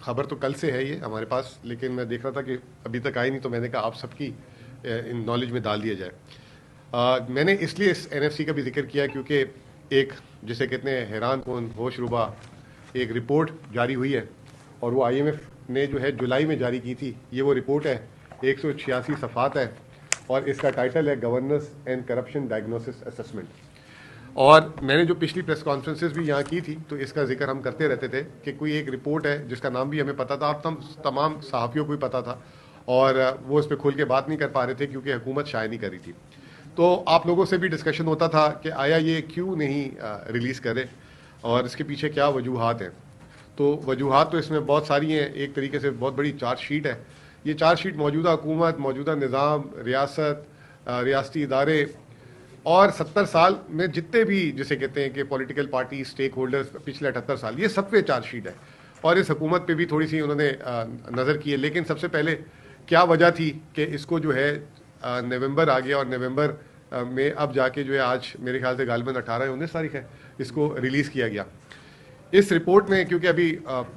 خبر تو کل سے ہے یہ ہمارے پاس، لیکن میں دیکھ رہا تھا کہ ابھی تک آئی نہیں، تو میں نے کہا آپ سب کی ان نالج میں ڈال دیا جائے۔ میں نے اس لیے اس NFC کا بھی ذکر کیا کیونکہ ایک جسے کہتے ہیں حیران کن ہوش ربا ایک رپورٹ جاری ہوئی ہے، اور وہ IMF نے جو ہے جولائی میں جاری کی تھی۔ یہ وہ رپورٹ ہے، 186 صفحات ہے، اور اس کا ٹائٹل ہے governance and corruption diagnosis assessment. اور میں نے جو پچھلی پریس کانفرنسز بھی یہاں کی تھی تو اس کا ذکر ہم کرتے رہتے تھے کہ کوئی ایک رپورٹ ہے جس کا نام بھی ہمیں پتہ تھا، اب تمام صحافیوں کو ہی پتہ تھا، اور وہ اس پہ کھل کے بات نہیں کر پا رہے تھے کیونکہ حکومت شائع نہیں کر رہی تھی۔ تو آپ لوگوں سے بھی ڈسکشن ہوتا تھا کہ آیا یہ کیوں نہیں ریلیز کرے اور اس کے پیچھے کیا وجوہات ہیں۔ تو وجوہات تو اس میں بہت ساری ہیں، ایک طریقے سے بہت بڑی چارج شیٹ ہے۔ یہ چارج شیٹ موجودہ حکومت، موجودہ نظام، ریاست، ریاستی ادارے اور 70 سال میں جتنے بھی جسے کہتے ہیں کہ پولیٹیکل پارٹی اسٹیک ہولڈرز پچھلے 78 سال، یہ سب پہ چارج شیٹ ہے، اور اس حکومت پہ بھی تھوڑی سی انہوں نے نظر کی ہے۔ لیکن سب سے پہلے کیا وجہ تھی کہ اس کو جو ہے نومبر آ گیا، اور نومبر میں اب جا کے جو ہے آج میرے خیال سے غالباً 18 یا 19 تاریخ ہے، اس کو ریلیز کیا گیا۔ اس رپورٹ میں کیونکہ ابھی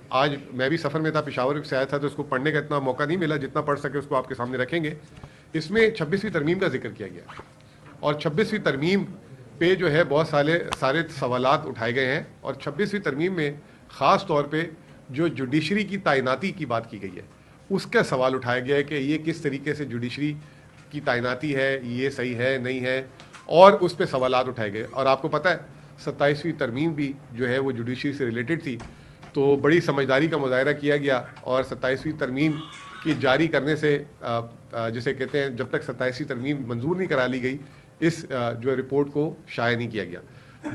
آج میں بھی سفر میں تھا، پشاور سے آیا تھا، تو اس کو پڑھنے کا اتنا موقع نہیں ملا، جتنا پڑھ سکے اس کو آپ کے سامنے رکھیں گے۔ اس میں 26ویں ترمیم کا ذکر کیا گیا ہے، اور 26ویں ترمیم پہ جو ہے بہت سارے سوالات اٹھائے گئے ہیں، اور 26ویں ترمیم میں خاص طور پہ جو جوڈیشری کی تعیناتی کی بات کی گئی ہے اس کا سوال اٹھایا گیا ہے کہ یہ کس طریقے سے جوڈیشری کی تعیناتی ہے، یہ صحیح ہے نہیں ہے، اور اس پہ سوالات اٹھائے گئے۔ اور آپ کو پتہ ہے 27ویں ترمیم بھی جو ہے وہ جوڈیشری سے ریلیٹڈ تھی، تو بڑی سمجھداری کا مظاہرہ کیا گیا، اور 27ویں ترمیم کی جاری کرنے سے جسے کہتے ہیں جب تک 27ویں ترمیم منظور نہیں کرا لی گئی، اس جو رپورٹ کو شائع نہیں کیا گیا۔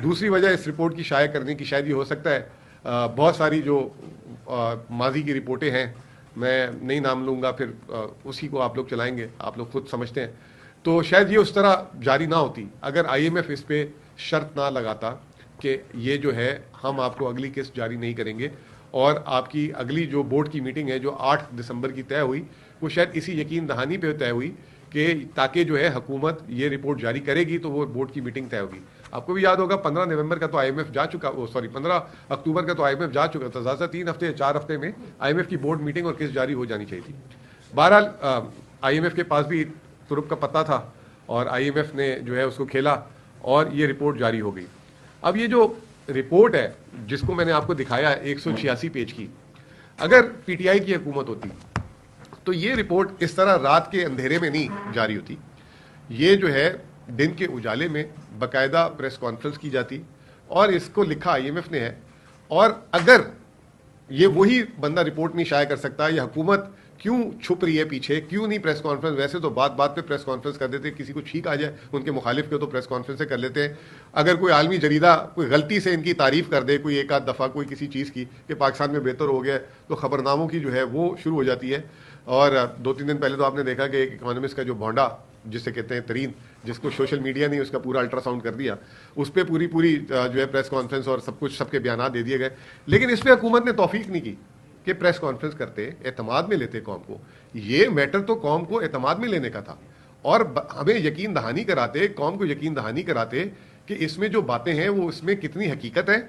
دوسری وجہ اس رپورٹ کی شائع کرنے کی شاید یہ ہو سکتا ہے بہت ساری جو ماضی کی رپورٹیں ہیں، میں نہیں نام لوں گا، پھر اسی کو آپ لوگ چلائیں گے، آپ لوگ خود سمجھتے ہیں، تو شاید یہ اس طرح جاری نہ ہوتی اگر IMF اس پہ شرط نہ لگاتا کہ یہ جو ہے ہم آپ کو اگلی قسط جاری نہیں کریں گے، اور آپ کی اگلی جو بورڈ کی میٹنگ ہے جو 8 دسمبر کی طے ہوئی، وہ شاید اسی یقین دہانی پہ طے ہوئی کہ تاکہ جو ہے حکومت یہ رپورٹ جاری کرے گی تو وہ بورڈ کی میٹنگ طے ہوگی۔ آپ کو بھی یاد ہوگا 15 نومبر کا تو IMF جا چکا، 15 اکتوبر کا تو IMF جا چکا تھا، زیادہ 3 ہفتے یا 4 ہفتے میں IMF کی بورڈ میٹنگ اور قسط جاری ہو جانی چاہیے تھی۔ بہرحال IMF کے پاس بھی ترک کا پتہ تھا، اور IMF نے جو ہے اس کو کھیلا، اور یہ رپورٹ جاری ہو گئی۔ اب یہ جو رپورٹ ہے جس کو میں نے آپ کو دکھایا ہے 186 پیج کی، اگر PTI کی حکومت ہوتی تو یہ رپورٹ اس طرح رات کے اندھیرے میں نہیں جاری ہوتی، یہ جو ہے دن کے اجالے میں باقاعدہ پریس کانفرنس کی جاتی، اور اس کو لکھا IMF نے ہے۔ اور اگر یہ وہی بندہ رپورٹ نہیں شائع کر سکتا، یہ حکومت کیوں چھپ رہی ہے پیچھے، کیوں نہیں پریس کانفرنس؟ ویسے تو بات پہ پریس کانفرنس کر دیتے، کسی کو چھینک آ جائے ان کے مخالف کے تو پریس کانفرنس کر لیتے ہیں۔ اگر کوئی عالمی جریدہ کوئی غلطی سے ان کی تعریف کر دے، کوئی ایک آدھ دفعہ کوئی کسی چیز کی کہ پاکستان میں بہتر ہو گیا، تو خبرناموں کی جو ہے وہ شروع ہو جاتی ہے۔ اور 2-3 دن پہلے تو آپ نے دیکھا کہ ایک اکانومسٹ کا جو بھونڈا جسے کہتے ہیں ترین، جس کو سوشل میڈیا نے اس کا پورا الٹرا ساؤنڈ کر دیا، اس پہ پوری جو ہے پریس کانفرنس اور سب کچھ، سب کے بیانات دے دیے گئے، لیکن اس پہ حکومت نے توفیق نہیں کی کہ پریس کانفرنس کرتے، اعتماد میں لیتے قوم کو۔ یہ میٹر تو قوم کو اعتماد میں لینے کا تھا، اور ہمیں یقین دہانی کراتے، قوم کو یقین دہانی کراتے کہ اس میں جو باتیں ہیں وہ اس میں کتنی حقیقت ہے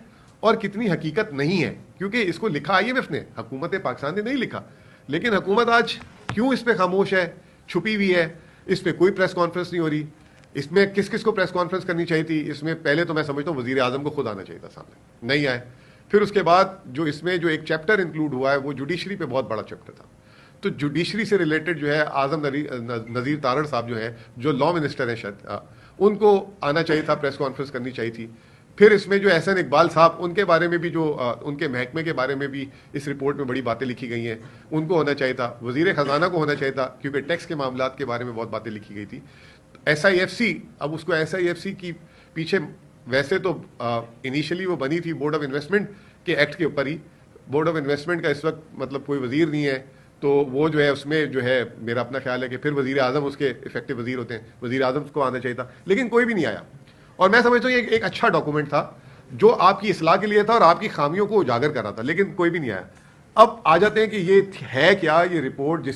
اور کتنی حقیقت نہیں ہے، کیونکہ اس کو لکھا IMF نے، حکومت پاکستان نے نہیں لکھا۔ لیکن حکومت آج کیوں اس پہ خاموش ہے، چھپی ہوئی ہے؟ اس پہ کوئی پریس کانفرنس نہیں ہو رہی۔ اس میں کس کو پریس کانفرنس کرنی چاہیے تھی؟ اس میں پہلے تو میں سمجھتا ہوں وزیر اعظم کو خود آنا چاہیے تھا سامنے، نہیں آئے۔ پھر اس کے بعد جو اس میں جو ایک چیپٹر انکلوڈ ہوا ہے وہ جوڈیشری پہ بہت بڑا چیپٹر تھا، تو جوڈیشری سے ریلیٹڈ جو ہے اعظم نذیر تارڑ صاحب جو ہے، جو لا منسٹر ہیں شاید، ان کو آنا چاہیے تھا، پریس کانفرنس کرنی چاہیے تھی۔ پھر اس میں جو احسن اقبال صاحب، ان کے بارے میں بھی جو ان کے محکمے کے بارے میں بھی اس رپورٹ میں بڑی باتیں لکھی گئی ہیں، ان کو ہونا چاہیے تھا۔ وزیر خزانہ کو ہونا چاہیے تھا کیونکہ ٹیکس کے معاملات کے بارے میں بہت باتیں لکھی گئی تھی۔ SIFC، اب اس کو SIFC کی پیچھے ویسے تو انیشلی وہ بنی تھی بورڈ آف انویسٹمنٹ کے ایکٹ کے اوپر ہی، بورڈ آف انویسٹمنٹ کا اس وقت مطلب کوئی وزیر نہیں ہے، تو وہ جو ہے اس میں جو ہے میرا اپنا خیال ہے کہ پھر وزیر اعظم اس کے افیکٹو وزیر ہوتے ہیں، وزیر اعظم کو آنا چاہیے تھا، لیکن کوئی بھی نہیں آیا۔ اور میں سمجھتا ہوں یہ ایک اچھا ڈاکومنٹ تھا جو آپ کی اصلاح کے لیے تھا اور آپ کی خامیوں کو اجاگر کر رہا تھا، لیکن کوئی بھی نہیں آیا۔ اب آ جاتے ہیں کہ یہ ہے کیا، یہ رپورٹ جس